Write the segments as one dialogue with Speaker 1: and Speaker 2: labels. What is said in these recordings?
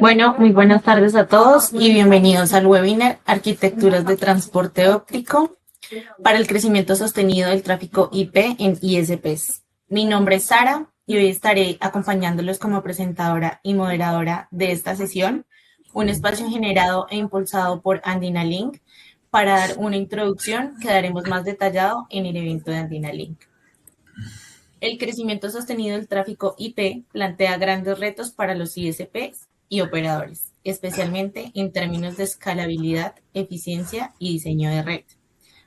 Speaker 1: Bueno, muy buenas tardes a todos y bienvenidos al webinar Arquitecturas de Transporte Óptico para el crecimiento sostenido del tráfico IP en ISPs. Mi nombre es Sara y hoy estaré acompañándolos como presentadora y moderadora de esta sesión, un espacio generado e impulsado por Andina Link para dar una introducción que daremos más detallado en el evento de Andina Link. El crecimiento sostenido del tráfico IP plantea grandes retos para los ISPs y operadores, especialmente en términos de escalabilidad, eficiencia y diseño de red.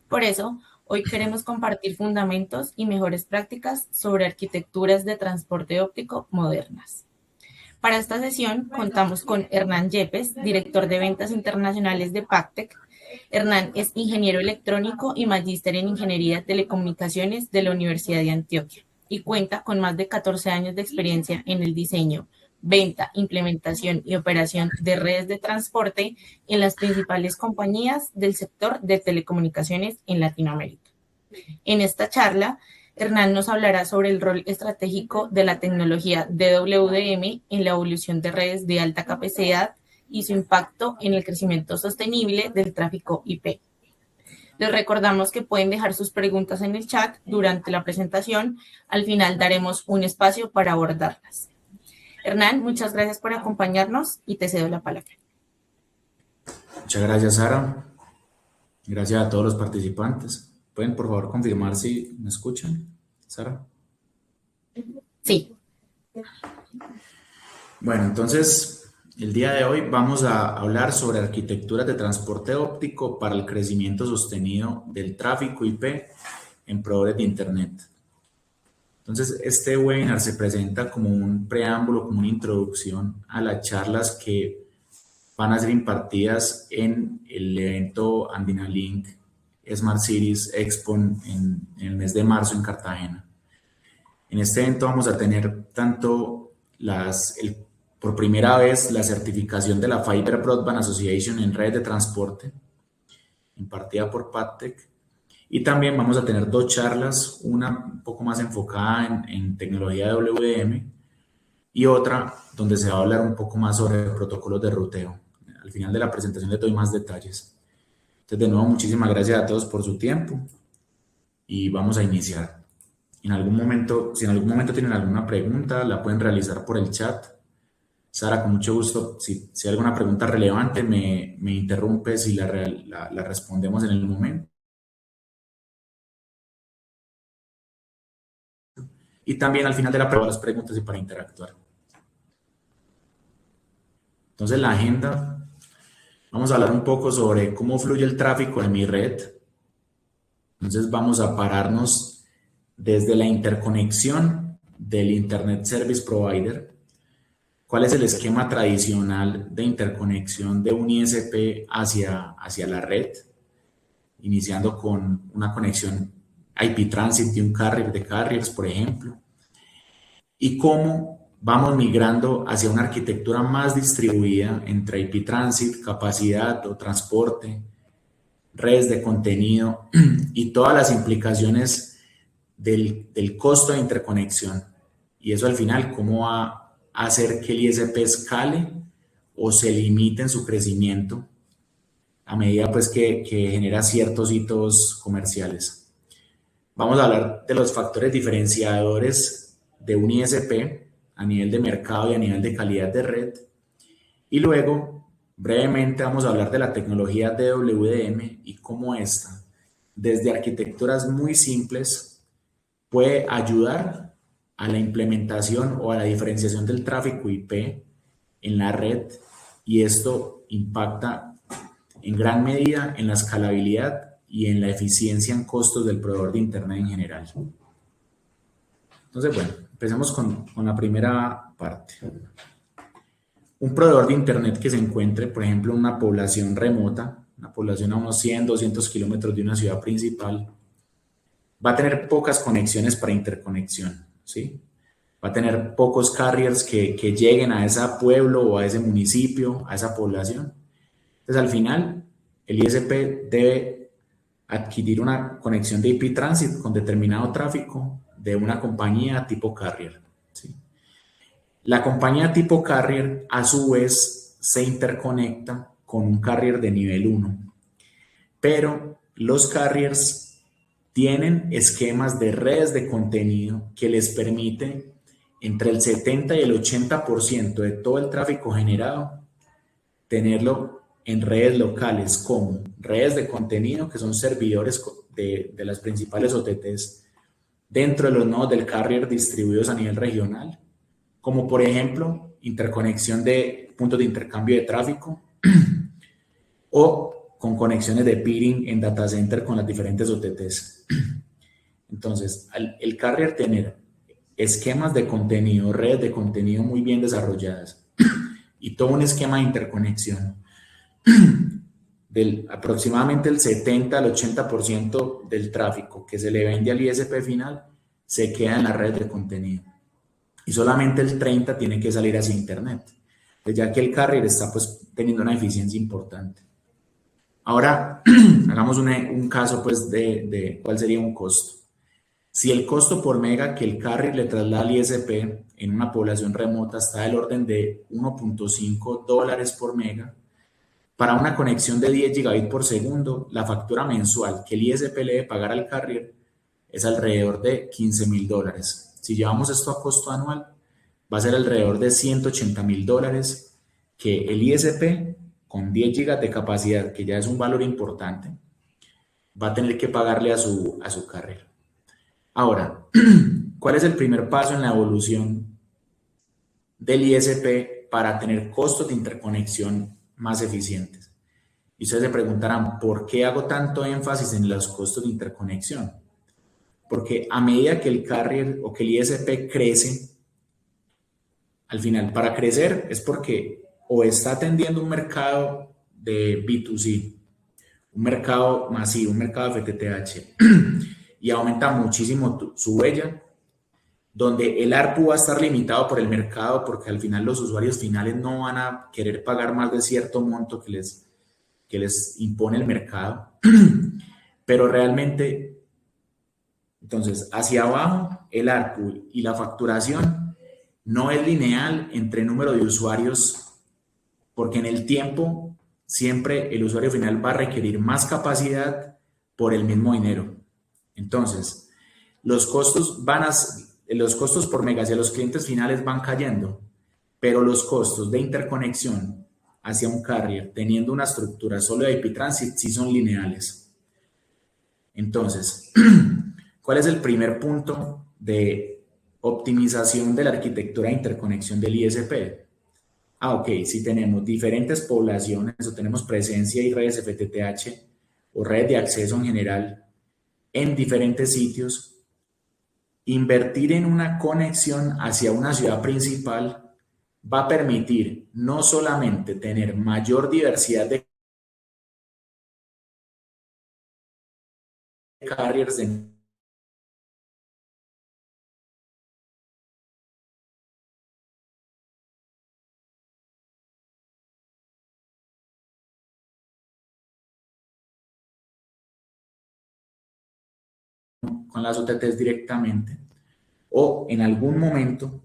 Speaker 1: Por eso, hoy queremos compartir fundamentos y mejores prácticas sobre arquitecturas de transporte óptico modernas. Para esta sesión contamos con Hernán Yepes, director de ventas internacionales de Pactec. Hernán es ingeniero electrónico y magíster en ingeniería de telecomunicaciones de la Universidad de Antioquia y cuenta con más de 14 años de experiencia en el diseño, venta, implementación y operación de redes de transporte en las principales compañías del sector de telecomunicaciones en Latinoamérica. En esta charla, Hernán nos hablará sobre el rol estratégico de la tecnología DWDM en la evolución de redes de alta capacidad y su impacto en el crecimiento sostenible del tráfico IP. Les recordamos que pueden dejar sus preguntas en el chat durante la presentación. Al final daremos un espacio para abordarlas. Hernán, muchas gracias por acompañarnos y te cedo la palabra.
Speaker 2: Muchas gracias, Sara. Gracias a todos los participantes. ¿Pueden, por favor, confirmar si me escuchan, Sara?
Speaker 1: Sí.
Speaker 2: Bueno, entonces, el día de hoy vamos a hablar sobre arquitecturas de transporte óptico para el crecimiento sostenido del tráfico IP en proveedores de Internet. Entonces, este webinar se presenta como un preámbulo, como una introducción a las charlas que van a ser impartidas en el evento Andina Link Smart Cities Expo en el mes de marzo en Cartagena. En este evento vamos a tener tanto por primera vez la certificación de la Fiber Broadband Association en redes de transporte, impartida por Pactec, y también vamos a tener dos charlas, una un poco más enfocada en tecnología de WDM y otra donde se va a hablar un poco más sobre protocolos de ruteo. Al final de la presentación les doy más detalles. Entonces, de nuevo, muchísimas gracias a todos por su tiempo y vamos a iniciar. Si en algún momento tienen alguna pregunta, la pueden realizar por el chat. Sara, con mucho gusto, si hay alguna pregunta relevante, me interrumpes y la respondemos en el momento. Y también al final de la prueba las preguntas y para interactuar. Entonces, la agenda, vamos a hablar un poco sobre cómo fluye el tráfico en mi red. Entonces, vamos a pararnos desde la interconexión del Internet Service Provider. ¿Cuál es el esquema tradicional de interconexión de un ISP hacia la red? Iniciando con una conexión IP Transit de un carrier de carriers, por ejemplo. Y cómo vamos migrando hacia una arquitectura más distribuida entre IP Transit, capacidad o transporte, redes de contenido y todas las implicaciones del costo de interconexión. Y eso al final, cómo va a hacer que el ISP escale o se limite en su crecimiento a medida pues, que genera ciertos hitos comerciales. Vamos a hablar de los factores diferenciadores de un ISP a nivel de mercado y a nivel de calidad de red. Y luego, brevemente, vamos a hablar de la tecnología DWDM y cómo esta, desde arquitecturas muy simples, puede ayudar a la implementación o a la diferenciación del tráfico IP en la red, y esto impacta en gran medida en la escalabilidad y en la eficiencia en costos del proveedor de Internet en general. Entonces, bueno, empecemos con la primera parte. Un proveedor de Internet que se encuentre, por ejemplo, en una población remota, una población a unos 100, 200 kilómetros de una ciudad principal, va a tener pocas conexiones para interconexión, ¿sí? Va a tener pocos carriers que lleguen a ese pueblo o a ese municipio, a esa población. Entonces, al final, el ISP debe adquirir una conexión de IP Transit con determinado tráfico de una compañía tipo carrier, ¿sí? La compañía tipo carrier, a su vez, se interconecta con un carrier de nivel 1, pero los carriers tienen esquemas de redes de contenido que les permiten entre el 70 y el 80% de todo el tráfico generado tenerlo en redes locales, como redes de contenido, que son servidores de las principales OTTs dentro de los nodos del carrier distribuidos a nivel regional, como por ejemplo interconexión de puntos de intercambio de tráfico o con conexiones de peering en data center con las diferentes OTTs. Entonces, el carrier tener esquemas de contenido, redes de contenido muy bien desarrolladas y todo un esquema de interconexión del aproximadamente el 70 al 80% del tráfico que se le vende al ISP final se queda en la red de contenido y solamente el 30 tiene que salir hacia internet, pues ya que el carrier está pues teniendo una eficiencia importante. Ahora hagamos un caso pues de cuál sería un costo. Si el costo por mega que el carrier le traslada al ISP en una población remota está del orden de $1.5 por mega, para una conexión de 10 gigabits por segundo, la factura mensual que el ISP le debe pagar al carrier es alrededor de $15.000. Si llevamos esto a costo anual, va a ser alrededor de $180.000 que el ISP con 10 gigas de capacidad, que ya es un valor importante, va a tener que pagarle a su carrier. Ahora, ¿cuál es el primer paso en la evolución del ISP para tener costos de interconexión más eficientes? Y ustedes se preguntarán, ¿por qué hago tanto énfasis en los costos de interconexión? Porque a medida que el carrier o que el ISP crece, al final, para crecer es porque o está atendiendo un mercado de B2C, un mercado masivo, un mercado de FTTH, y aumenta muchísimo su huella, donde el ARPU va a estar limitado por el mercado, porque al final los usuarios finales no van a querer pagar más de cierto monto que les impone el mercado, pero realmente, entonces, hacia abajo, el ARPU y la facturación no es lineal entre número de usuarios, porque en el tiempo siempre el usuario final va a requerir más capacidad por el mismo dinero. Entonces, los costos por mega hacia los clientes finales van cayendo, pero los costos de interconexión hacia un carrier teniendo una estructura solo de IP Transit sí son lineales. Entonces, ¿cuál es el primer punto de optimización de la arquitectura de interconexión del ISP? Ok, si tenemos diferentes poblaciones o tenemos presencia y redes FTTH o redes de acceso en general en diferentes sitios, invertir en una conexión hacia una ciudad principal va a permitir no solamente tener mayor diversidad de carriers con las OTTs directamente, o en algún momento,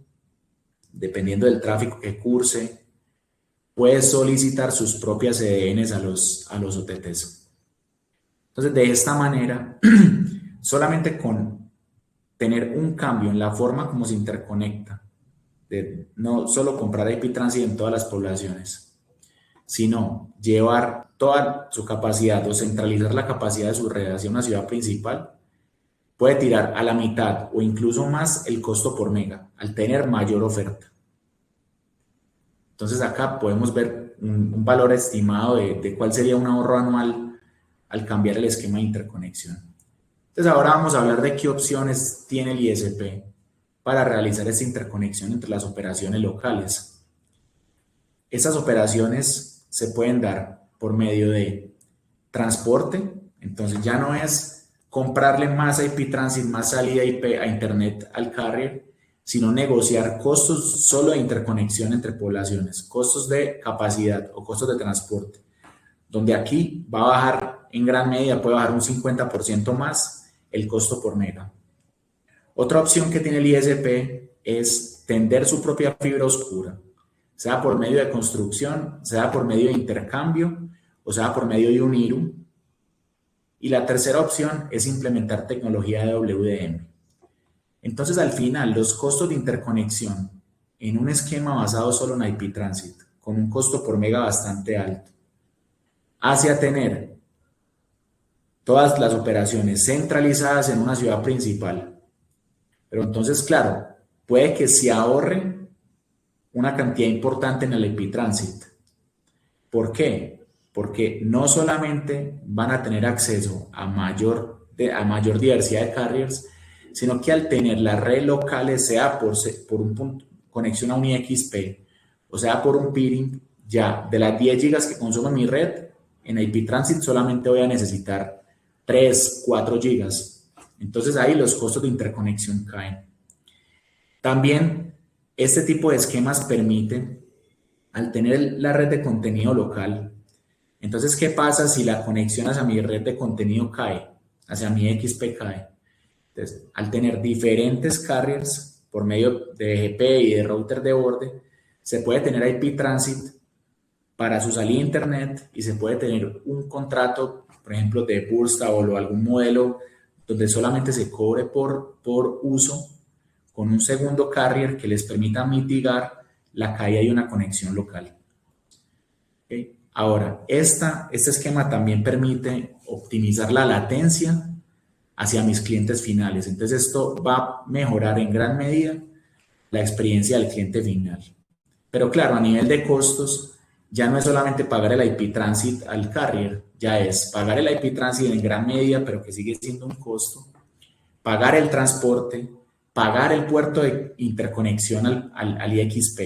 Speaker 2: dependiendo del tráfico que curse, puede solicitar sus propias CDNs a los OTTs. Entonces, de esta manera, solamente con tener un cambio en la forma como se interconecta, de no solo comprar IP Transit en todas las poblaciones, sino llevar toda su capacidad o centralizar la capacidad de su red hacia una ciudad principal, puede tirar a la mitad o incluso más el costo por mega al tener mayor oferta. Entonces acá podemos ver un valor estimado de cuál sería un ahorro anual al cambiar el esquema de interconexión. Entonces ahora vamos a hablar de qué opciones tiene el ISP para realizar esta interconexión entre las operaciones locales. Estas operaciones se pueden dar por medio de transporte, entonces ya no es comprarle más IP Transit, más salida IP a internet al carrier, sino negociar costos solo de interconexión entre poblaciones, costos de capacidad o costos de transporte, donde aquí va a bajar en gran medida, puede bajar un 50% más el costo por mega. Otra opción que tiene el ISP es tender su propia fibra oscura. sea por medio de construcción, sea por medio de intercambio o sea por medio de un IRU. Y la tercera opción es implementar tecnología de WDM. Entonces, al final, los costos de interconexión en un esquema basado solo en IP Transit, con un costo por mega bastante alto, hacia tener todas las operaciones centralizadas en una ciudad principal. Pero entonces, claro, puede que se ahorre una cantidad importante en el IP Transit. ¿Por qué? Porque no solamente van a tener acceso a mayor diversidad de carriers, sino que al tener las redes locales, sea por un punto, conexión a un IXP, o sea por un peering, ya de las 10 gigas que consume mi red, en IP Transit solamente voy a necesitar 3, 4 gigas. Entonces ahí los costos de interconexión caen. También este tipo de esquemas permiten, al tener la red de contenido local, entonces, ¿qué pasa si la conexión hacia mi red de contenido cae, hacia mi XP cae? Entonces, al tener diferentes carriers por medio de BGP y de router de borde, se puede tener IP Transit para su salida a Internet y se puede tener un contrato, por ejemplo, de burst o algún modelo donde solamente se cobre por uso con un segundo carrier que les permita mitigar la caída de una conexión local. ¿Okay? Ahora, este esquema también permite optimizar la latencia hacia mis clientes finales. Entonces, esto va a mejorar en gran medida la experiencia del cliente final. Pero claro, a nivel de costos, ya no es solamente pagar el IP Transit al carrier, ya es pagar el IP Transit en gran medida, pero que sigue siendo un costo, pagar el transporte, pagar el puerto de interconexión al IXP.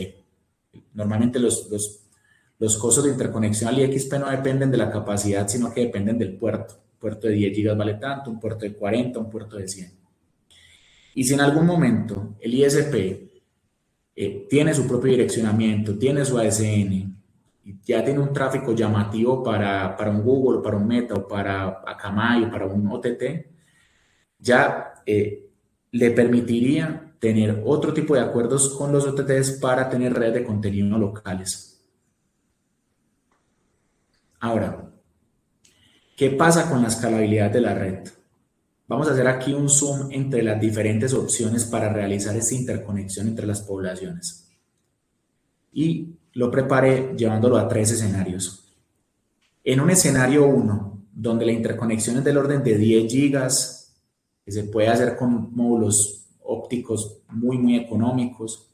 Speaker 2: Normalmente los costos de interconexión al IXP no dependen de la capacidad, sino que dependen del puerto. Un puerto de 10 gigas vale tanto, un puerto de 40, un puerto de 100. Y si en algún momento el ISP tiene su propio direccionamiento, tiene su ASN, y ya tiene un tráfico llamativo para un Google, para un Meta, o para Akamai, o para un OTT, ya le permitiría tener otro tipo de acuerdos con los OTTs para tener redes de contenido locales. Ahora, ¿qué pasa con la escalabilidad de la red? Vamos a hacer aquí un zoom entre las diferentes opciones para realizar esta interconexión entre las poblaciones. Y lo preparé llevándolo a 3 escenarios. En un escenario 1, donde la interconexión es del orden de 10 gigas, que se puede hacer con módulos ópticos muy económicos,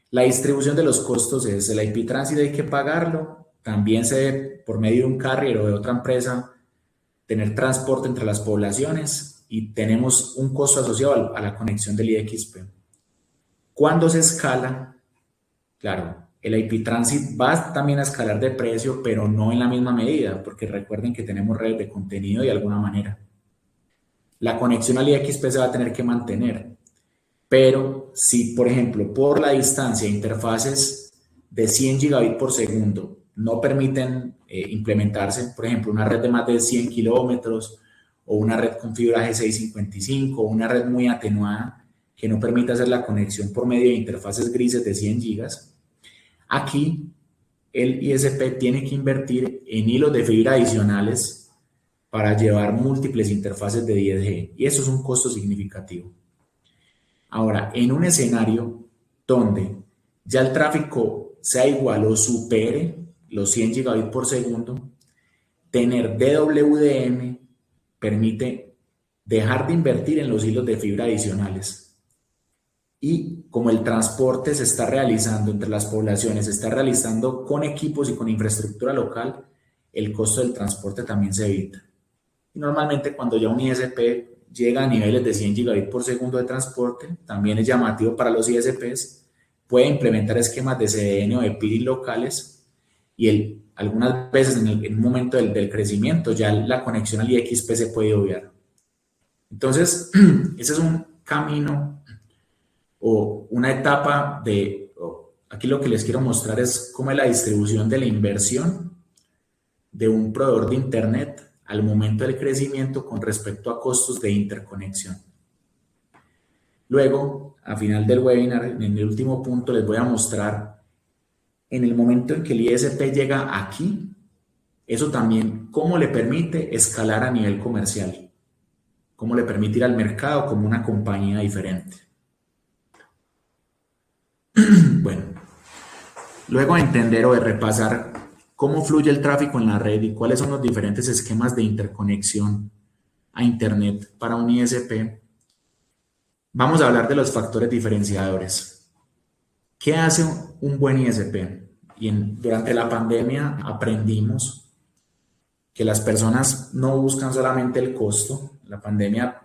Speaker 2: la distribución de los costos es el IP Transit, hay que pagarlo, también se debe por medio de un carrier o de otra empresa tener transporte entre las poblaciones y tenemos un costo asociado a la conexión del IXP. Cuando se escala, claro, el IP Transit va también a escalar de precio, pero no en la misma medida, porque recuerden que tenemos redes de contenido de alguna manera. La conexión al IXP se va a tener que mantener, pero si, por ejemplo, por la distancia, interfaces de 100 gigabits por segundo no permiten implementarse, por ejemplo, una red de más de 100 kilómetros o una red con fibra G655 o una red muy atenuada que no permita hacer la conexión por medio de interfaces grises de 100 gigas, aquí el ISP tiene que invertir en hilos de fibra adicionales para llevar múltiples interfaces de 10G y eso es un costo significativo. Ahora, en un escenario donde ya el tráfico sea igual o supere los 100 gigabits por segundo, tener DWDM permite dejar de invertir en los hilos de fibra adicionales. Y como el transporte se está realizando entre las poblaciones, se está realizando con equipos y con infraestructura local, el costo del transporte también se evita. Y normalmente cuando ya un ISP llega a niveles de 100 gigabits por segundo de transporte, también es llamativo para los ISPs, puede implementar esquemas de CDN o de peering locales y algunas veces en un momento del crecimiento ya la conexión al IXP se puede obviar. Entonces, ese es un camino o una etapa aquí lo que les quiero mostrar es cómo es la distribución de la inversión de un proveedor de Internet al momento del crecimiento con respecto a costos de interconexión. Luego, a final del webinar, en el último punto, les voy a mostrar en el momento en que el ISP llega aquí, eso también, ¿cómo le permite escalar a nivel comercial? ¿Cómo le permite ir al mercado como una compañía diferente? Bueno, luego de entender o de repasar cómo fluye el tráfico en la red y cuáles son los diferentes esquemas de interconexión a Internet para un ISP, vamos a hablar de los factores diferenciadores. ¿Qué hace un buen ISP? Y durante la pandemia aprendimos que las personas no buscan solamente el costo. La pandemia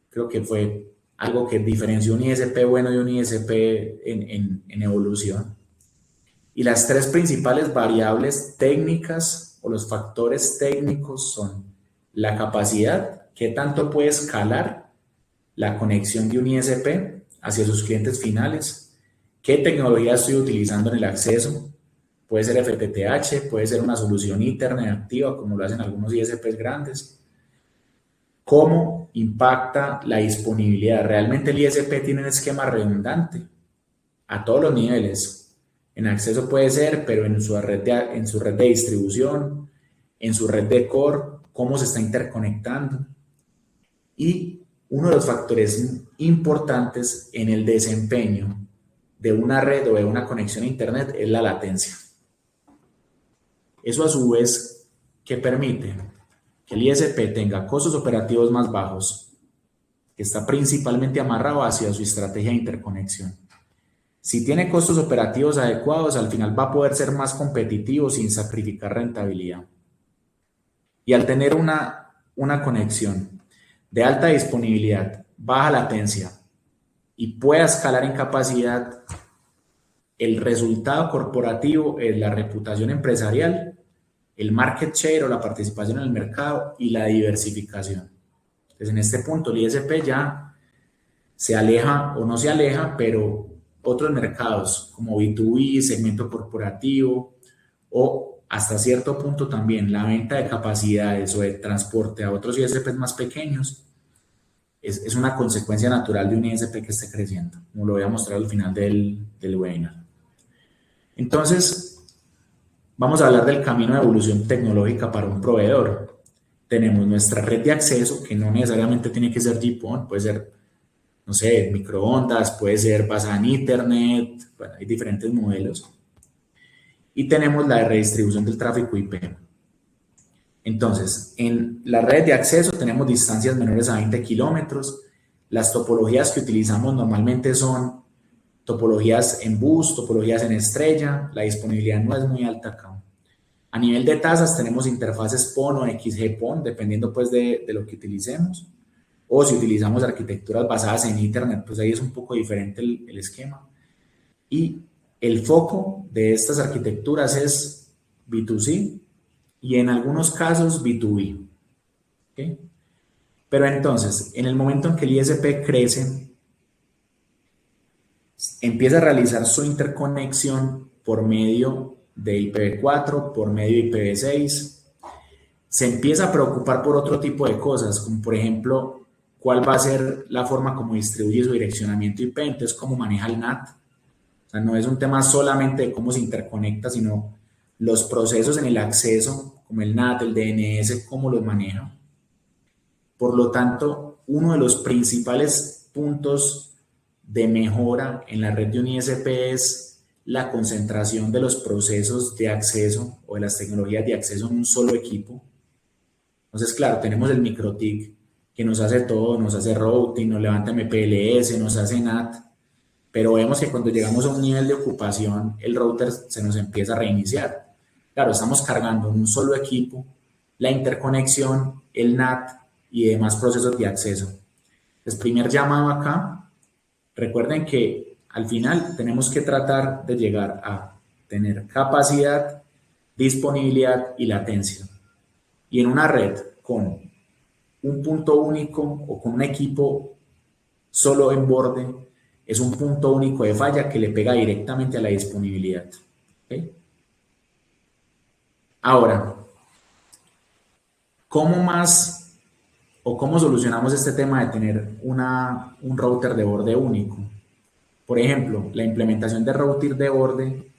Speaker 2: creo que fue algo que diferenció un ISP bueno de un ISP en evolución. Y las tres principales variables técnicas o los factores técnicos son la capacidad, qué tanto puede escalar la conexión de un ISP hacia sus clientes finales, qué tecnología estoy utilizando en el acceso, puede ser FTTH, puede ser una solución Ethernet activa como lo hacen algunos ISPs grandes, cómo impacta la disponibilidad. Realmente el ISP tiene un esquema redundante a todos los niveles. En acceso puede ser, pero en su red de distribución, en su red de core, cómo se está interconectando. Y uno de los factores importantes en el desempeño de una red o de una conexión a Internet es la latencia. Eso a su vez, ¿qué permite? Que el ISP tenga costos operativos más bajos, que está principalmente amarrado hacia su estrategia de interconexión. Si tiene costos operativos adecuados, al final va a poder ser más competitivo sin sacrificar rentabilidad. Y al tener una conexión de alta disponibilidad, baja latencia y pueda escalar en capacidad, el resultado corporativo es la reputación empresarial, el market share o la participación en el mercado y la diversificación. Entonces, en este punto, el ISP ya se aleja o no se aleja, pero otros mercados como B2B, segmento corporativo o hasta cierto punto también la venta de capacidades o de transporte a otros ISPs más pequeños es una consecuencia natural de un ISP que esté creciendo, como lo voy a mostrar al final del webinar. Entonces, vamos a hablar del camino de evolución tecnológica para un proveedor. Tenemos nuestra red de acceso, que no necesariamente tiene que ser GPON, puede ser, no sé, microondas, puede ser basada en Ethernet, bueno, hay diferentes modelos. Y tenemos la de redistribución del tráfico IP. Entonces, en la red de acceso tenemos distancias menores a 20 kilómetros. Las topologías que utilizamos normalmente son topologías en bus, topologías en estrella. La disponibilidad no es muy alta acá. A nivel de tasas tenemos interfaces PON o XG-PON, dependiendo pues de lo que utilicemos. O si utilizamos arquitecturas basadas en Ethernet, pues ahí es un poco diferente el esquema. Y el foco de estas arquitecturas es B2C y en algunos casos B2B. ¿Okay? Pero entonces, en el momento en que el ISP crece, empieza a realizar su interconexión por medio de IPv4, por medio de IPv6, se empieza a preocupar por otro tipo de cosas, como por ejemplo, cuál va a ser la forma como distribuye su direccionamiento IP, entonces cómo maneja el NAT. O sea, no es un tema solamente de cómo se interconecta, sino los procesos en el acceso, como el NAT, el DNS, cómo los maneja. Por lo tanto, uno de los principales puntos de mejora en la red de un ISP es la concentración de los procesos de acceso o de las tecnologías de acceso en un solo equipo. Entonces, claro, tenemos el MikroTik que nos hace todo, nos hace routing, nos levanta MPLS, nos hace NAT, pero vemos que cuando llegamos a un nivel de ocupación, el router se nos empieza a reiniciar. Claro, estamos cargando en un solo equipo la interconexión, el NAT y demás procesos de acceso. El primer llamado acá, recuerden que al final tenemos que tratar de llegar a tener capacidad, disponibilidad y latencia. Y en una red con un punto único o con un equipo solo en borde, es un punto único de falla que le pega directamente a la disponibilidad. ¿Okay? Ahora, ¿cómo más o cómo solucionamos este tema de tener un router de borde único? Por ejemplo, la implementación de router de borde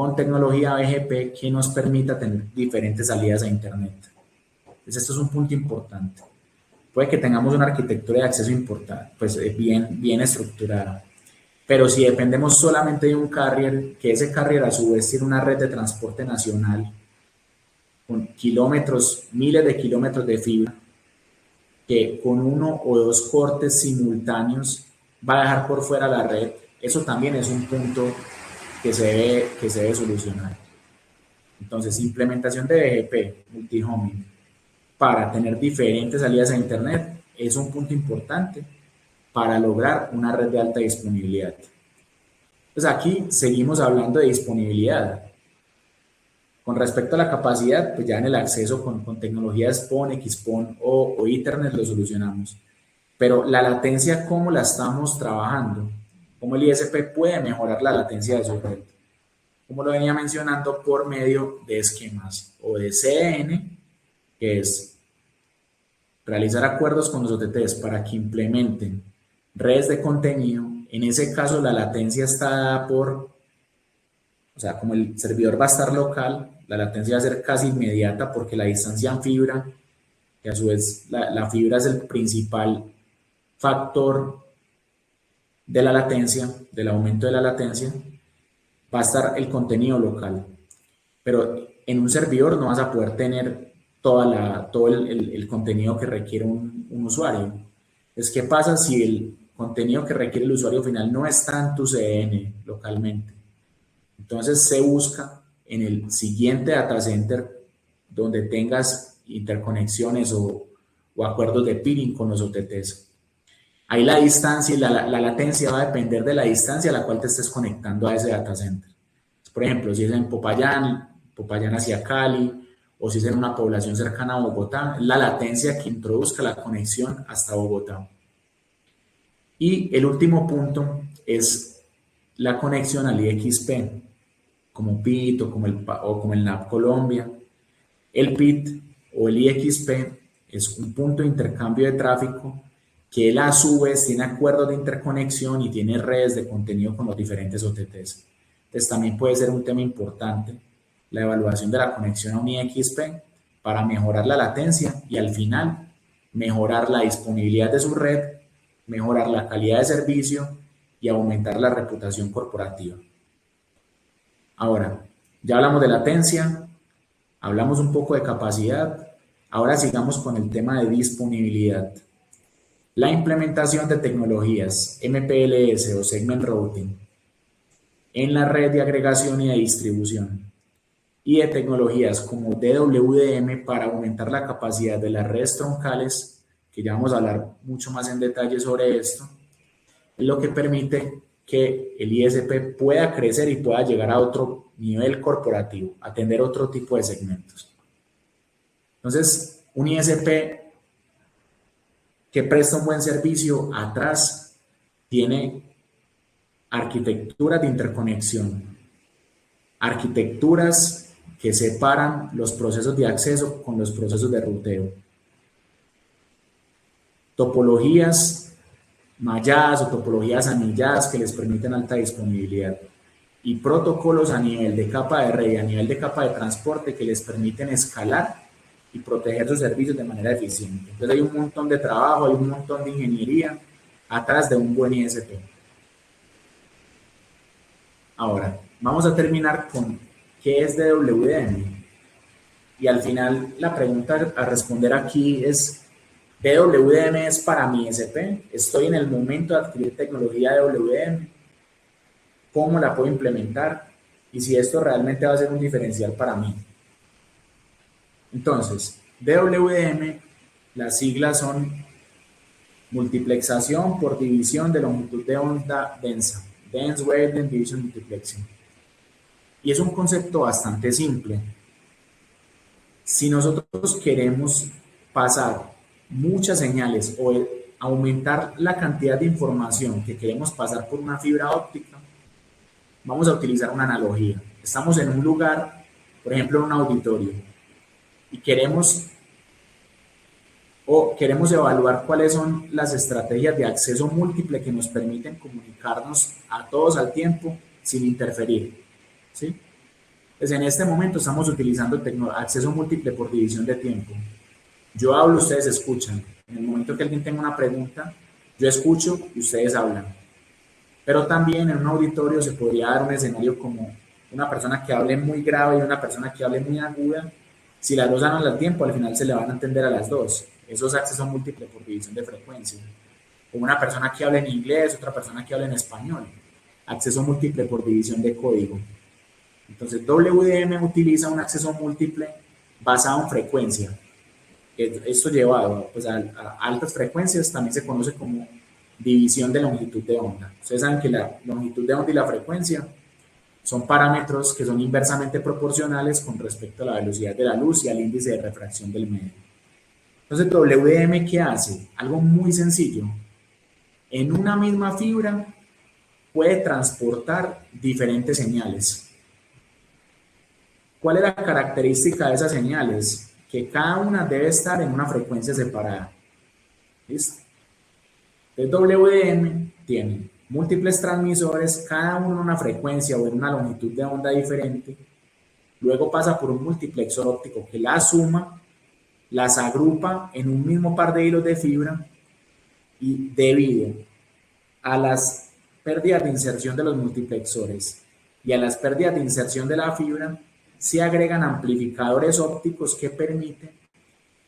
Speaker 2: con tecnología BGP que nos permita tener diferentes salidas a Internet. Entonces, esto es un punto importante. Puede que tengamos una arquitectura de acceso importante, pues bien estructurada, pero si dependemos solamente de un carrier, que ese carrier a su vez tiene una red de transporte nacional con kilómetros, miles de kilómetros de fibra, que con uno o dos cortes simultáneos va a dejar por fuera la red, eso también es un punto que se debe solucionar. Entonces, implementación de BGP, multi-homing, para tener diferentes salidas a Internet es un punto importante para lograr una red de alta disponibilidad. Pues aquí seguimos hablando de disponibilidad. Con respecto a la capacidad, pues ya en el acceso con tecnologías PON, XPON o Ethernet lo solucionamos. Pero la latencia, ¿cómo la estamos trabajando? ¿Cómo el ISP puede mejorar la latencia de su red? Como lo venía mencionando, por medio de esquemas o de CDN, que es realizar acuerdos con los OTTs para que implementen redes de contenido. En ese caso, la latencia está dada por, o sea, como el servidor va a estar local, la latencia va a ser casi inmediata porque la distancia en fibra, que a su vez la fibra es el principal factor de la latencia, del aumento de la latencia, va a estar el contenido local. Pero en un servidor no vas a poder tener todo el contenido que requiere un usuario. Entonces, ¿qué pasa si el contenido que requiere el usuario final no está en tu CDN localmente? Entonces se busca en el siguiente data center donde tengas interconexiones o acuerdos de peering con los OTTs. Ahí la distancia y la latencia va a depender de la distancia a la cual te estés conectando a ese data center. Por ejemplo, si es en Popayán hacia Cali, o si es en una población cercana a Bogotá, la latencia que introduzca la conexión hasta Bogotá. Y el último punto es la conexión al IXP, como PIT o como el NAP Colombia. El PIT o el IXP es un punto de intercambio de tráfico que él a su vez tiene acuerdos de interconexión y tiene redes de contenido con los diferentes OTTs. Entonces también puede ser un tema importante la evaluación de la conexión a un IXP para mejorar la latencia y al final mejorar la disponibilidad de su red, mejorar la calidad de servicio y aumentar la reputación corporativa. Ahora, ya hablamos de latencia, hablamos un poco de capacidad, ahora sigamos con el tema de disponibilidad. La implementación de tecnologías MPLS o Segment Routing en la red de agregación y de distribución y de tecnologías como DWDM para aumentar la capacidad de las redes troncales, que ya vamos a hablar mucho más en detalle sobre esto, es lo que permite que el ISP pueda crecer y pueda llegar a otro nivel corporativo, atender otro tipo de segmentos. Entonces, un ISP que presta un buen servicio atrás tiene arquitecturas de interconexión, arquitecturas que separan los procesos de acceso con los procesos de ruteo, topologías malladas o topologías anilladas que les permiten alta disponibilidad y protocolos a nivel de capa de red y a nivel de capa de transporte que les permiten escalar y proteger sus servicios de manera eficiente. Entonces hay un montón de trabajo, hay un montón de ingeniería atrás de un buen ISP. Ahora, vamos a terminar con qué es DWDM. Y al final la pregunta a responder aquí es, ¿DWDM es para mi ISP? ¿Estoy en el momento de adquirir tecnología DWDM? ¿Cómo la puedo implementar? Y si esto realmente va a ser un diferencial para mí. Entonces, DWDM, las siglas son multiplexación por división de longitud de onda densa. Dense Wavelength Division Multiplexing. Y es un concepto bastante simple. Si nosotros queremos pasar muchas señales o aumentar la cantidad de información que queremos pasar por una fibra óptica, vamos a utilizar una analogía. Estamos en un lugar, por ejemplo en un auditorio, y queremos evaluar cuáles son las estrategias de acceso múltiple que nos permiten comunicarnos a todos al tiempo sin interferir, ¿sí? Pues en este momento estamos utilizando acceso múltiple por división de tiempo. Yo hablo, ustedes escuchan. En el momento que alguien tenga una pregunta, yo escucho y ustedes hablan. Pero también en un auditorio se podría dar un escenario como una persona que hable muy grave y una persona que hable muy aguda. Si las dos hablan al tiempo, al final se le van a entender a las dos. Eso es acceso múltiple por división de frecuencia. O una persona que hable en inglés, otra persona que hable en español. Acceso múltiple por división de código. Entonces, WDM utiliza un acceso múltiple basado en frecuencia. Esto llevado pues, a altas frecuencias también se conoce como división de longitud de onda. Ustedes saben que la longitud de onda y la frecuencia son parámetros que son inversamente proporcionales con respecto a la velocidad de la luz y al índice de refracción del medio. Entonces, WDM, ¿qué hace? Algo muy sencillo. En una misma fibra puede transportar diferentes señales. ¿Cuál es la característica de esas señales? Que cada una debe estar en una frecuencia separada. ¿Listo? El WDM tiene múltiples transmisores, cada uno en una frecuencia o en una longitud de onda diferente. Luego pasa por un multiplexor óptico que las suma, las agrupa en un mismo par de hilos de fibra y debido a las pérdidas de inserción de los multiplexores y a las pérdidas de inserción de la fibra, se agregan amplificadores ópticos que permiten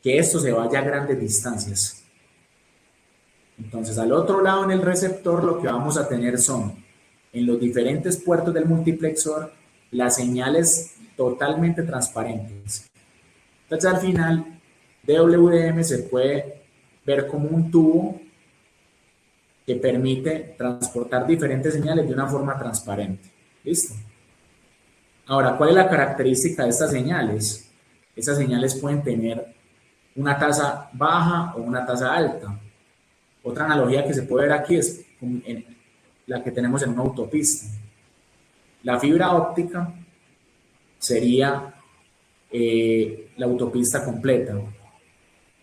Speaker 2: que esto se vaya a grandes distancias. Entonces, al otro lado en el receptor lo que vamos a tener son, en los diferentes puertos del multiplexor, las señales totalmente transparentes. Entonces, al final, WDM se puede ver como un tubo que permite transportar diferentes señales de una forma transparente. ¿Listo? Ahora, ¿cuál es la característica de estas señales? Estas señales pueden tener una tasa baja o una tasa alta. Otra analogía que se puede ver aquí es la que tenemos en una autopista. La fibra óptica sería la autopista completa.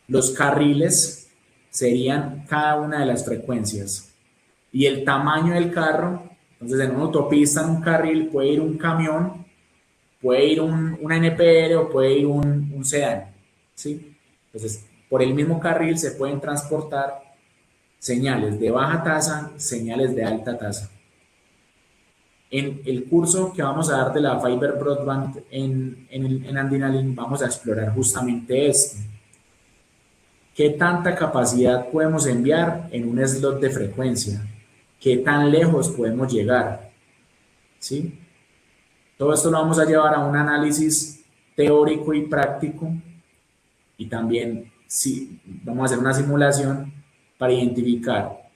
Speaker 2: Los carriles serían cada una de las frecuencias. Y el tamaño del carro, entonces en una autopista, en un carril, puede ir un camión, puede ir una NPR o puede ir un sedán. ¿Sí? Entonces, por el mismo carril se pueden transportar señales de baja tasa, señales de alta tasa. En el curso que vamos a dar de la Fiber Broadband en Andinalink vamos a explorar justamente esto. ¿Qué tanta capacidad podemos enviar en un slot de frecuencia? ¿Qué tan lejos podemos llegar? ¿Sí? Todo esto lo vamos a llevar a un análisis teórico y práctico y también vamos a hacer una simulación para identificar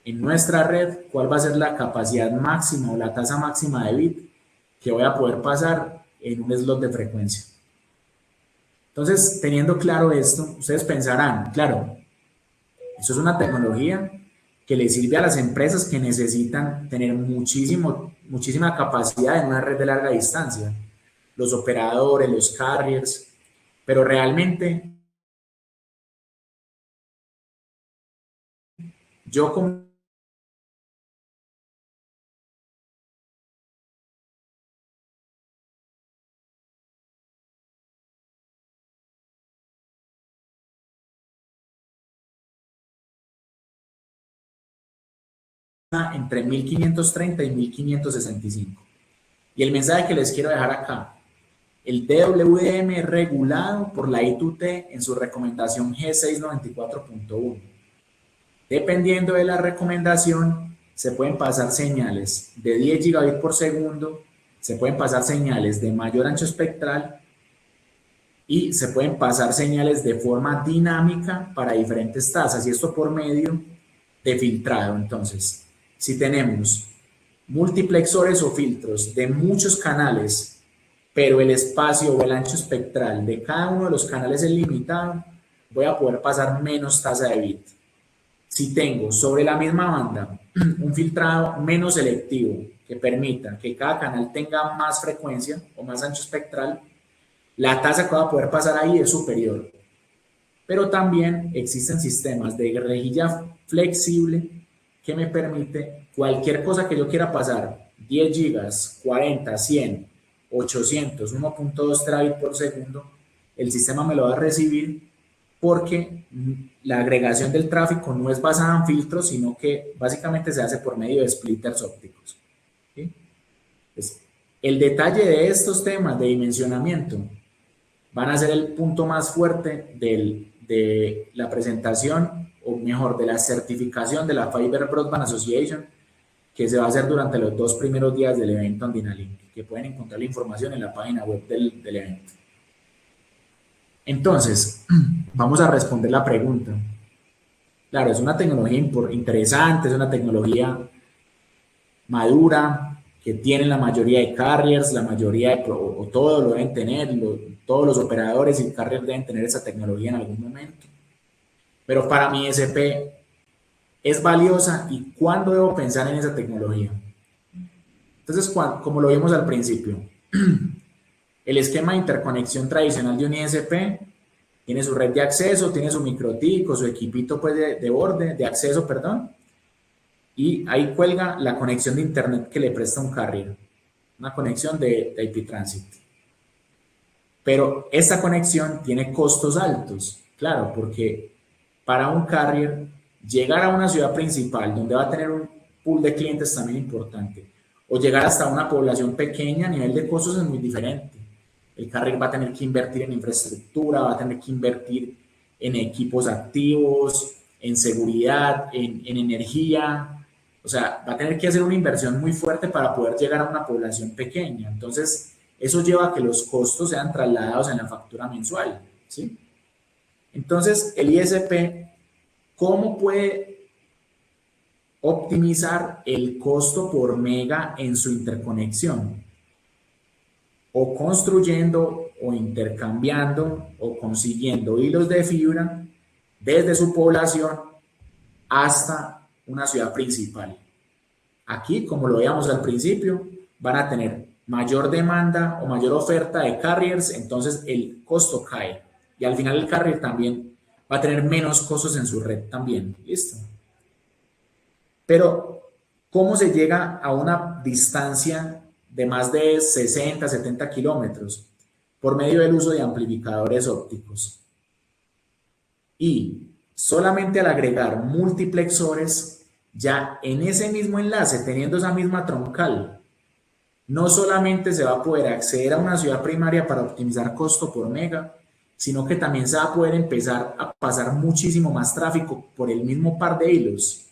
Speaker 2: en nuestra red cuál va a ser la capacidad máxima o la tasa máxima de bit que voy a poder pasar en un slot de frecuencia. Entonces, teniendo claro esto, ustedes pensarán, claro, eso es una tecnología que le sirve a las empresas que necesitan tener muchísima capacidad en una red de larga distancia, los operadores, los carriers, pero realmente yo como entre 1530 y 1565. Y el mensaje que les quiero dejar acá, el DWDM es regulado por la I2T en su recomendación G694.1. Dependiendo de la recomendación, se pueden pasar señales de 10 gigabits por segundo, se pueden pasar señales de mayor ancho espectral y se pueden pasar señales de forma dinámica para diferentes tasas, y esto por medio de filtrado. Entonces, si tenemos multiplexores o filtros de muchos canales, pero el espacio o el ancho espectral de cada uno de los canales es limitado, voy a poder pasar menos tasa de bit. Si tengo sobre la misma banda un filtrado menos selectivo que permita que cada canal tenga más frecuencia o más ancho espectral, la tasa que voy a poder pasar ahí es superior. Pero también existen sistemas de rejilla flexible que me permite cualquier cosa que yo quiera pasar, 10 gigas, 40, 100 800, 1.2 terabits por segundo, el sistema me lo va a recibir porque la agregación del tráfico no es basada en filtros, sino que básicamente se hace por medio de splitters ópticos. ¿Sí? Pues, el detalle de estos temas de dimensionamiento van a ser el punto más fuerte de la presentación, o mejor, de la certificación de la Fiber Broadband Association, que se va a hacer durante los 2 primeros días del evento Andinalink, que pueden encontrar la información en la página web del evento. Entonces, vamos a responder la pregunta. Claro, es una tecnología interesante, es una tecnología madura, que tienen la mayoría de carriers, la mayoría o todos lo deben tener, todos los operadores y carriers deben tener esa tecnología en algún momento. Pero para mi ISP es valiosa, y ¿cuándo debo pensar en esa tecnología? Entonces, como lo vimos al principio, el esquema de interconexión tradicional de un ISP tiene su red de acceso, tiene su microTIC o su equipito pues, de acceso, perdón, y ahí cuelga la conexión de internet que le presta un carrier, una conexión de IP Transit. Pero esta conexión tiene costos altos, claro, porque para un carrier llegar a una ciudad principal donde va a tener un pool de clientes también importante, o llegar hasta una población pequeña, a nivel de costos es muy diferente. El carrier va a tener que invertir en infraestructura, va a tener que invertir en equipos activos, en seguridad, en energía. O sea, va a tener que hacer una inversión muy fuerte para poder llegar a una población pequeña. Entonces, eso lleva a que los costos sean trasladados en la factura mensual, ¿sí? Entonces, el ISP, ¿cómo puede optimizar el costo por mega en su interconexión? O construyendo, o intercambiando, o consiguiendo hilos de fibra desde su población hasta una ciudad principal. Aquí, como lo veíamos al principio, van a tener mayor demanda o mayor oferta de carriers, entonces el costo cae. Y al final el carrier también va a tener menos costos en su red también. ¿Listo? Pero, ¿cómo se llega a una distancia de más de 60, 70 kilómetros? Por medio del uso de amplificadores ópticos. Y solamente al agregar multiplexores, ya en ese mismo enlace, teniendo esa misma troncal, no solamente se va a poder acceder a una ciudad primaria para optimizar costo por mega, sino que también se va a poder empezar a pasar muchísimo más tráfico por el mismo par de hilos,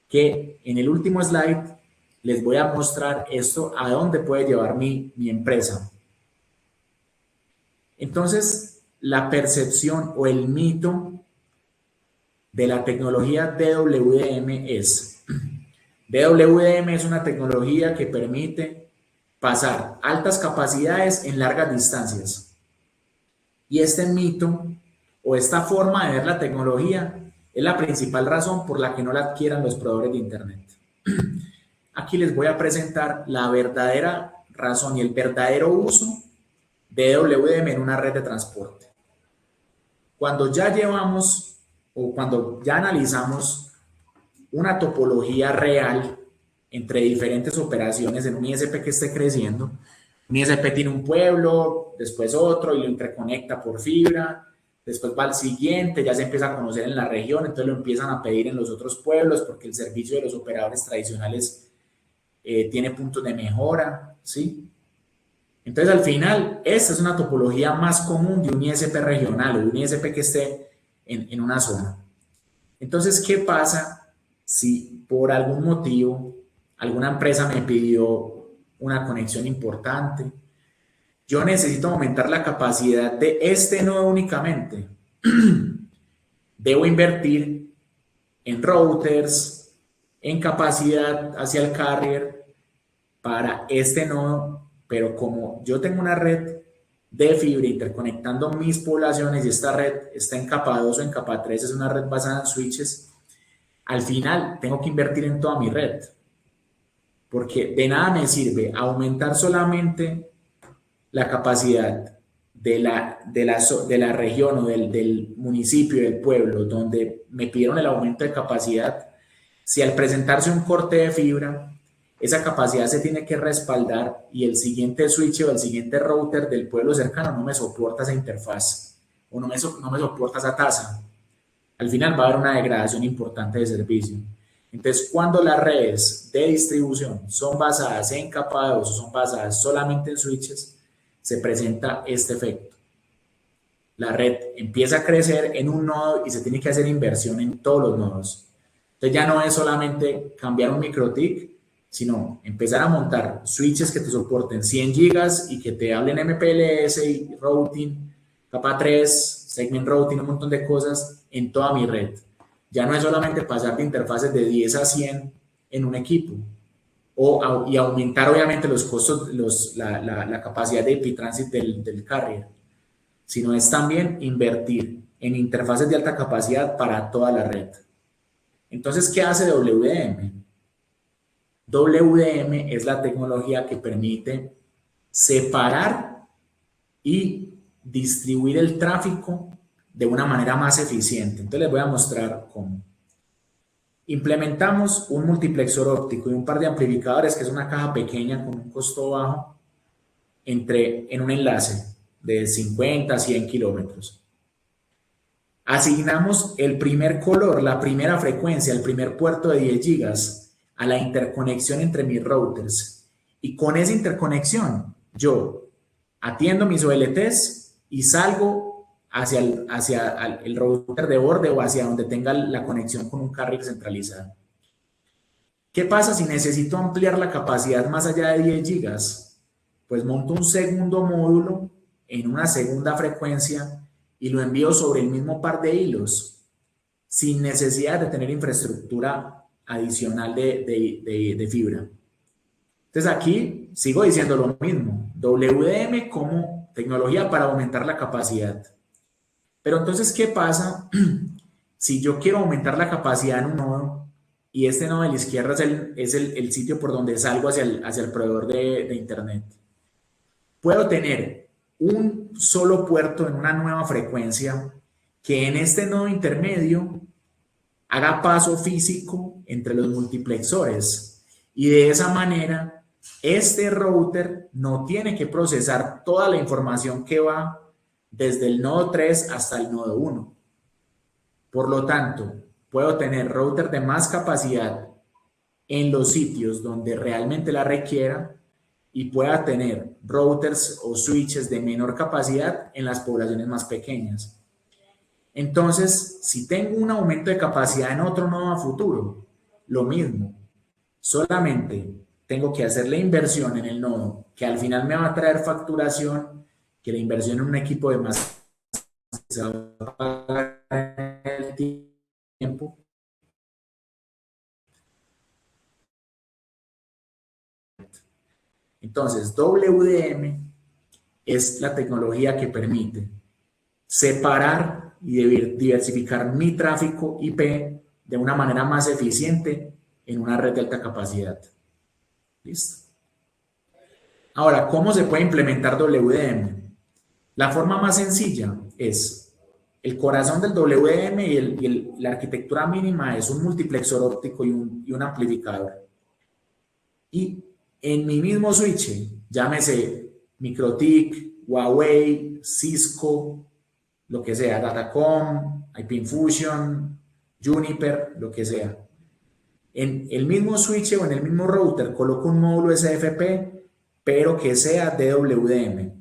Speaker 2: que en el último slide les voy a mostrar esto a dónde puede llevar mi empresa. Entonces, la percepción o el mito de la tecnología DWDM es: DWDM es una tecnología que permite pasar altas capacidades en largas distancias. Y este mito o esta forma de ver la tecnología es la principal razón por la que no la adquieran los proveedores de Internet. Aquí les voy a presentar la verdadera razón y el verdadero uso de DWDM en una red de transporte. Cuando ya llevamos o cuando ya analizamos una topología real entre diferentes operaciones en un ISP que esté creciendo, un ISP tiene un pueblo, después otro y lo interconecta por fibra, después va al siguiente, ya se empieza a conocer en la región, entonces lo empiezan a pedir en los otros pueblos porque el servicio de los operadores tradicionales tiene puntos de mejora, ¿sí? Entonces, al final, esta es una topología más común de un ISP regional o de un ISP que esté en una zona. Entonces, ¿qué pasa si por algún motivo alguna empresa me pidió una conexión importante? Yo necesito aumentar la capacidad de este nodo únicamente. Debo invertir en routers, en capacidad hacia el carrier para este nodo, pero como yo tengo una red de fibra interconectando mis poblaciones y esta red está en capa 2 o en capa 3, es una red basada en switches, al final tengo que invertir en toda mi red, porque de nada me sirve aumentar solamente la capacidad de la región o del municipio, del pueblo, donde me pidieron el aumento de capacidad, si al presentarse un corte de fibra, esa capacidad se tiene que respaldar y el siguiente switch o el siguiente router del pueblo cercano no me soporta esa interfaz o no me soporta esa tasa. Al final va a haber una degradación importante de servicio. Entonces, cuando las redes de distribución son basadas en capa 2 o son basadas solamente en switches, se presenta este efecto. La red empieza a crecer en un nodo y se tiene que hacer inversión en todos los nodos. Entonces ya no es solamente cambiar un MikroTik, sino empezar a montar switches que te soporten 100 gigas y que te hablen MPLS y routing, capa 3, segment routing, un montón de cosas en toda mi red. Ya no es solamente pasar de interfaces de 10 a 100 en un equipo y aumentar obviamente los costos, la capacidad de IP transit del carrier, sino es también invertir en interfaces de alta capacidad para toda la red. Entonces, ¿qué hace WDM? WDM es la tecnología que permite separar y distribuir el tráfico de una manera más eficiente. Entonces les voy a mostrar cómo. Implementamos un multiplexor óptico y un par de amplificadores, que es una caja pequeña con un costo bajo, en un enlace de 50 a 100 kilómetros. Asignamos el primer color, la primera frecuencia, el primer puerto de 10 gigas a la interconexión entre mis routers. Y con esa interconexión, yo atiendo mis OLTs y salgo hacia el router de borde o hacia donde tenga la conexión con un carrier centralizado. ¿Qué pasa si necesito ampliar la capacidad más allá de 10 gigas? Pues monto un segundo módulo en una segunda frecuencia y lo envío sobre el mismo par de hilos, sin necesidad de tener infraestructura adicional de fibra. Entonces aquí sigo diciendo lo mismo, WDM como tecnología para aumentar la capacidad. Pero entonces, ¿qué pasa si yo quiero aumentar la capacidad en un nodo y este nodo de la izquierda es el sitio por donde salgo hacia el proveedor de internet? Puedo tener un solo puerto en una nueva frecuencia que en este nodo intermedio haga paso físico entre los multiplexores y de esa manera este router no tiene que procesar toda la información que va desde el nodo 3 hasta el nodo 1. Por lo tanto, puedo tener router de más capacidad en los sitios donde realmente la requiera y pueda tener routers o switches de menor capacidad en las poblaciones más pequeñas. Entonces, si tengo un aumento de capacidad en otro nodo a futuro, lo mismo. Solamente tengo que hacer la inversión en el nodo que al final me va a traer facturación, que la inversión en un equipo de más se va a pagar en el tiempo. Entonces, WDM es la tecnología que permite separar y diversificar mi tráfico IP de una manera más eficiente en una red de alta capacidad. ¿Listo? Ahora, ¿cómo se puede implementar WDM? La forma más sencilla es el corazón del WDM y la arquitectura mínima es un multiplexor óptico y un amplificador. Y en mi mismo switch, llámese MikroTik, Huawei, Cisco, lo que sea, Datacom, IP Infusion, Juniper, lo que sea. En el mismo switch o en el mismo router coloco un módulo SFP, pero que sea DWDM.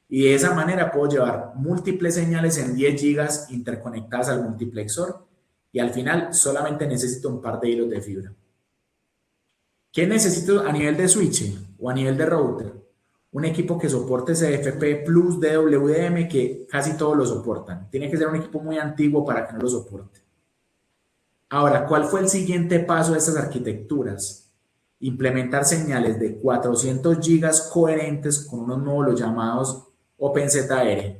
Speaker 2: Y de esa manera puedo llevar múltiples señales en 10 gigas interconectadas al multiplexor y al final solamente necesito un par de hilos de fibra. ¿Qué necesito a nivel de switch o a nivel de router? Un equipo que soporte CFP plus DWDM, que casi todos lo soportan. Tiene que ser un equipo muy antiguo para que no lo soporte. Ahora, ¿cuál fue el siguiente paso de estas arquitecturas? Implementar señales de 400 gigas coherentes con unos módulos llamados OpenZR.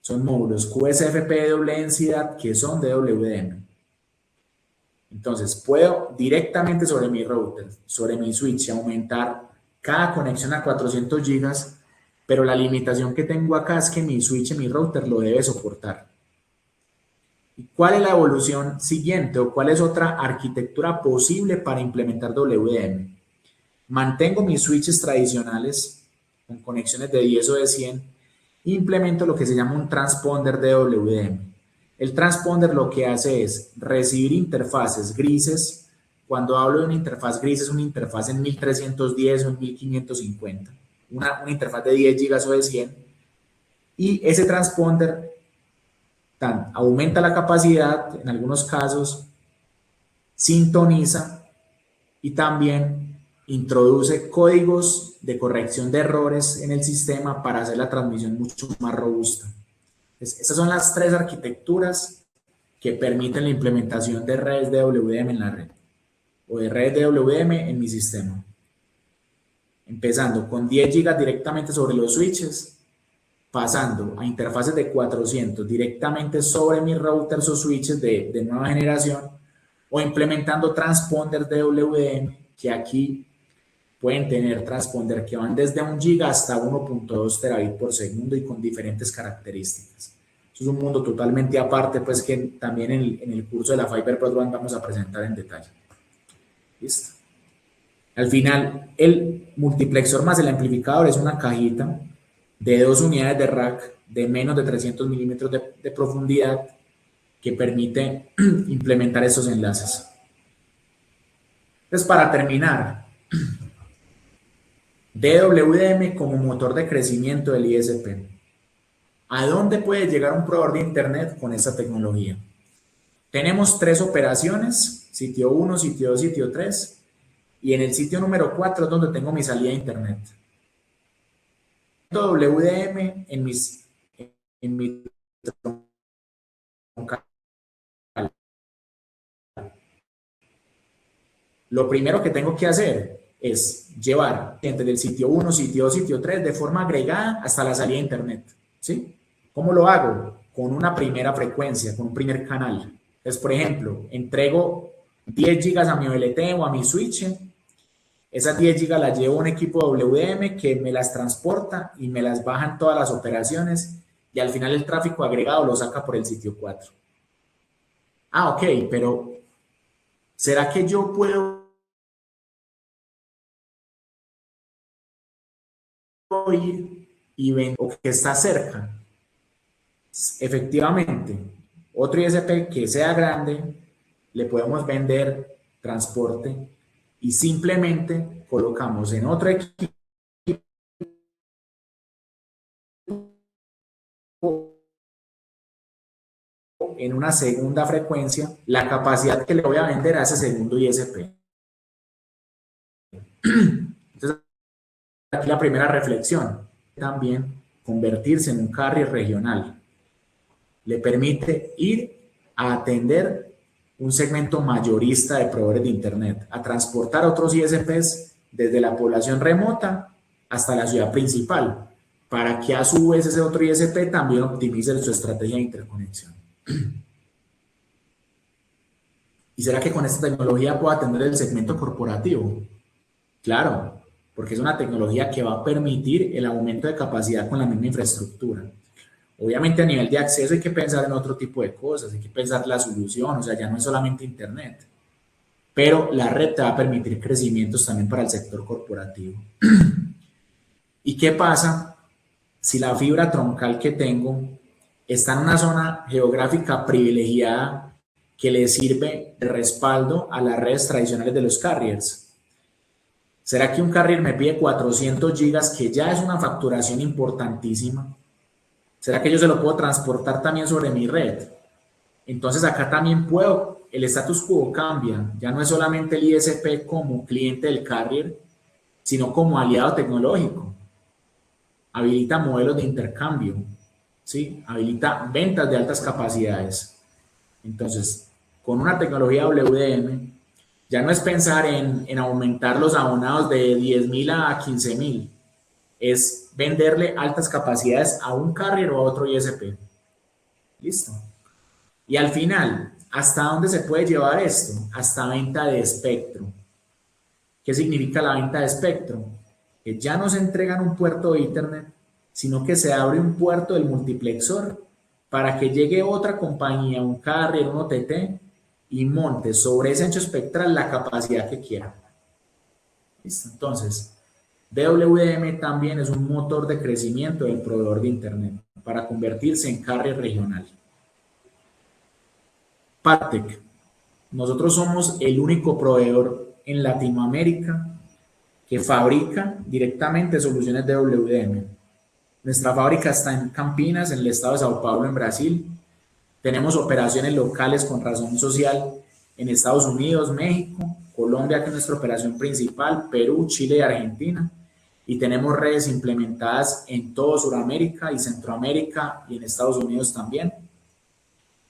Speaker 2: Son módulos QSFP de doble densidad que son DWDM. Entonces, puedo directamente sobre mi router, sobre mi switch, aumentar cada conexión a 400 gigas, pero la limitación que tengo acá es que mi switch, mi router, lo debe soportar. ¿Y cuál es la evolución siguiente o cuál es otra arquitectura posible para implementar WDM? mantengo mis switches tradicionales con conexiones de 10 o de 100, implemento lo que se llama un transponder DWDM. El transponder lo que hace es recibir interfaces grises. Cuando hablo de una interfaz gris, es una interfaz en 1310 o en 1550, una interfaz de 10 gigas o de 100, y ese transponder aumenta la capacidad, en algunos casos sintoniza y también introduce códigos de corrección de errores en el sistema para hacer la transmisión mucho más robusta. Entonces, estas son las tres arquitecturas que permiten la implementación de redes DWDM en la red o de redes DWDM en mi sistema. Empezando con 10 GB directamente sobre los switches, pasando a interfaces de 400 directamente sobre mis routers o switches de nueva generación, o implementando transponders DWDM, que aquí pueden tener transponder que van desde 1 giga hasta 1.2 terabits por segundo y con diferentes características. Eso es un mundo totalmente aparte, pues que también en el curso de la Fiber Broadband vamos a presentar en detalle. ¿Listo? Al final, el multiplexor más el amplificador es una cajita de 2 unidades de rack de menos de 300 milímetros de profundidad que permite implementar esos enlaces. Entonces, para terminar, DWDM como motor de crecimiento del ISP. ¿A dónde puede llegar un proveedor de Internet con esta tecnología? Tenemos 3 operaciones, sitio 1, sitio 2, sitio 3, y en el sitio número 4 es donde tengo mi salida a Internet. WDM en mi lo primero que tengo que hacer es llevar gente del sitio 1, sitio 2, sitio 3 de forma agregada hasta la salida a Internet. ¿Sí? ¿Cómo lo hago? Con una primera frecuencia, con un primer canal. Entonces, por ejemplo, entrego 10 gigas a mi OLT o a mi switch. Esas 10 gigas las llevo a un equipo WDM que me las transporta y me las baja en todas las operaciones, y al final el tráfico agregado lo saca por el sitio 4. Ah, ok, pero ¿será que yo puedo ir y ver o que está cerca? Efectivamente, otro ISP que sea grande, le podemos vender transporte y simplemente colocamos en otro equipo en una segunda frecuencia la capacidad que le voy a vender a ese segundo ISP. Entonces, aquí la primera reflexión, también convertirse en un carrier regional le permite ir a atender un segmento mayorista de proveedores de Internet, a transportar otros ISPs desde la población remota hasta la ciudad principal, para que a su vez ese otro ISP también optimice su estrategia de interconexión. ¿Y será que con esta tecnología puedo atender el segmento corporativo? Claro, porque es una tecnología que va a permitir el aumento de capacidad con la misma infraestructura. Obviamente a nivel de acceso hay que pensar en otro tipo de cosas, hay que pensar la solución, o sea, ya no es solamente Internet, pero la red te va a permitir crecimientos también para el sector corporativo. ¿Y qué pasa si la fibra troncal que tengo está en una zona geográfica privilegiada que le sirve de respaldo a las redes tradicionales de los carriers? ¿Será que un carrier me pide 400 gigas, que ya es una facturación importantísima? ¿Será que yo se lo puedo transportar también sobre mi red? Entonces acá también puedo, el status quo cambia, ya no es solamente el ISP como cliente del carrier, sino como aliado tecnológico. Habilita modelos de intercambio, ¿sí? Habilita ventas de altas capacidades. Entonces, con una tecnología WDM, ya no es pensar en aumentar los abonados de 10.000 a 15.000, es venderle altas capacidades a un carrier o a otro ISP. Listo. Y al final, ¿hasta dónde se puede llevar esto? Hasta venta de espectro. ¿Qué significa la venta de espectro? Que ya no se entrega en un puerto de Internet, sino que se abre un puerto del multiplexor para que llegue otra compañía, un carrier, un OTT, y monte sobre ese ancho espectral la capacidad que quiera. ¿Listo? Entonces, DWDM también es un motor de crecimiento del proveedor de Internet para convertirse en carrier regional. Partec. Nosotros somos el único proveedor en Latinoamérica que fabrica directamente soluciones de WDM. Nuestra fábrica está en Campinas, en el estado de Sao Paulo, en Brasil. Tenemos operaciones locales con razón social en Estados Unidos, México, Colombia, que es nuestra operación principal, Perú, Chile y Argentina. Y tenemos redes implementadas en todo Sudamérica y Centroamérica y en Estados Unidos también.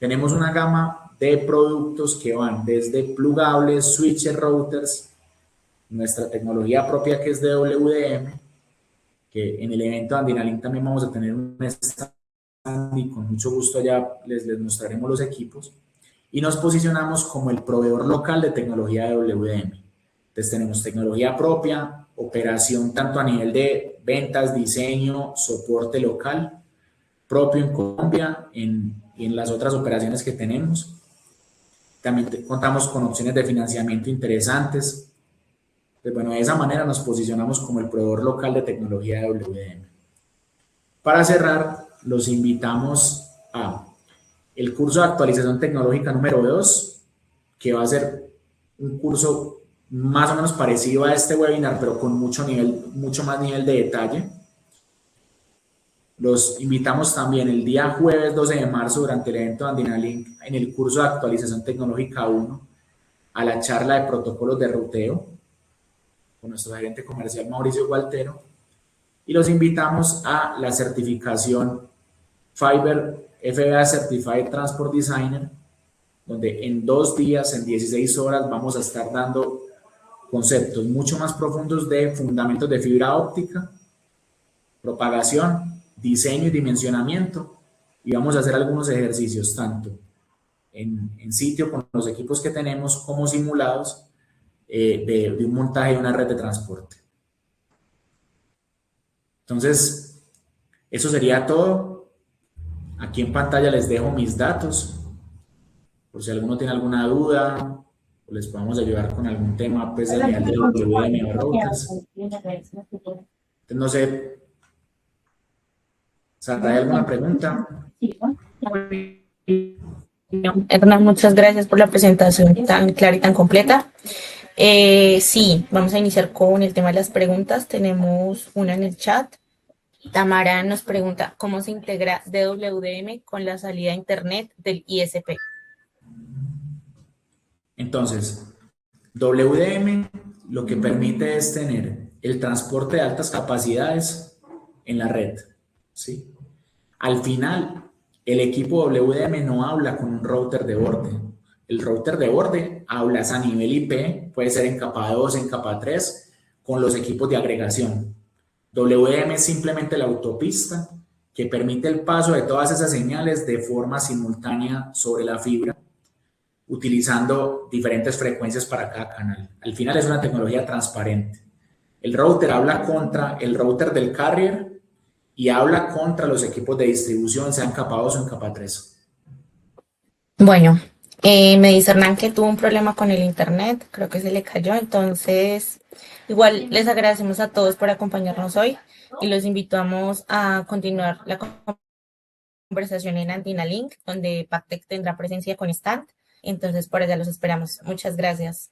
Speaker 2: Tenemos una gama de productos que van desde plugables, switches, routers, nuestra tecnología propia que es de WDM, que en el evento de Andinalink también vamos a tener un stand y con mucho gusto ya les mostraremos los equipos, y nos posicionamos como el proveedor local de tecnología de WDM. Entonces tenemos tecnología propia, operación tanto a nivel de ventas, diseño, soporte local, propio en Colombia y en las otras operaciones que tenemos. También contamos con opciones de financiamiento interesantes. Pues bueno, de esa manera nos posicionamos como el proveedor local de tecnología de WDM. Para cerrar, los invitamos a el curso de actualización tecnológica número 2, que va a ser un curso más o menos parecido a este webinar, pero con mucho más nivel de detalle. Los invitamos también el día jueves 12 de marzo durante el evento de Andinalink en el curso de actualización tecnológica 1 a la charla de protocolos de ruteo con nuestro gerente comercial Mauricio Gualtero, y los invitamos a la certificación Fiverr FBA Certified Transport Designer, donde en 2 días, en 16 horas, vamos a estar dando conceptos mucho más profundos de fundamentos de fibra óptica, propagación, diseño y dimensionamiento, y vamos a hacer algunos ejercicios tanto en sitio con los equipos que tenemos como simulados de un montaje de una red de transporte. Entonces, eso sería todo. Aquí en pantalla les dejo mis datos, por si alguno tiene alguna duda o les podemos ayudar con algún tema pues, de WDM o routers. Entonces, no sé, Sara, ¿hay alguna pregunta?
Speaker 1: Hernán, muchas gracias por la presentación tan clara y tan completa. Sí, vamos a iniciar con el tema de las preguntas. Tenemos una en el chat. Tamara nos pregunta, ¿cómo se integra DWDM con la salida a Internet del ISP?
Speaker 2: Entonces, WDM lo que permite es tener el transporte de altas capacidades en la red, ¿sí? Al final, el equipo WDM no habla con un router de borde. El router de borde hablas a nivel IP, puede ser en capa 2, en capa 3, con los equipos de agregación. WDM es simplemente la autopista que permite el paso de todas esas señales de forma simultánea sobre la fibra, utilizando diferentes frecuencias para cada canal. Al final es una tecnología transparente. El router habla contra el router del carrier y habla contra los equipos de distribución, sean capa 2 o en capa 3.
Speaker 1: Bueno, me dice Hernán que tuvo un problema con el internet, creo que se le cayó, entonces igual les agradecemos a todos por acompañarnos hoy y los invitamos a continuar la conversación en Andinalink, donde Pactec tendrá presencia con stand, entonces por allá los esperamos. Muchas gracias.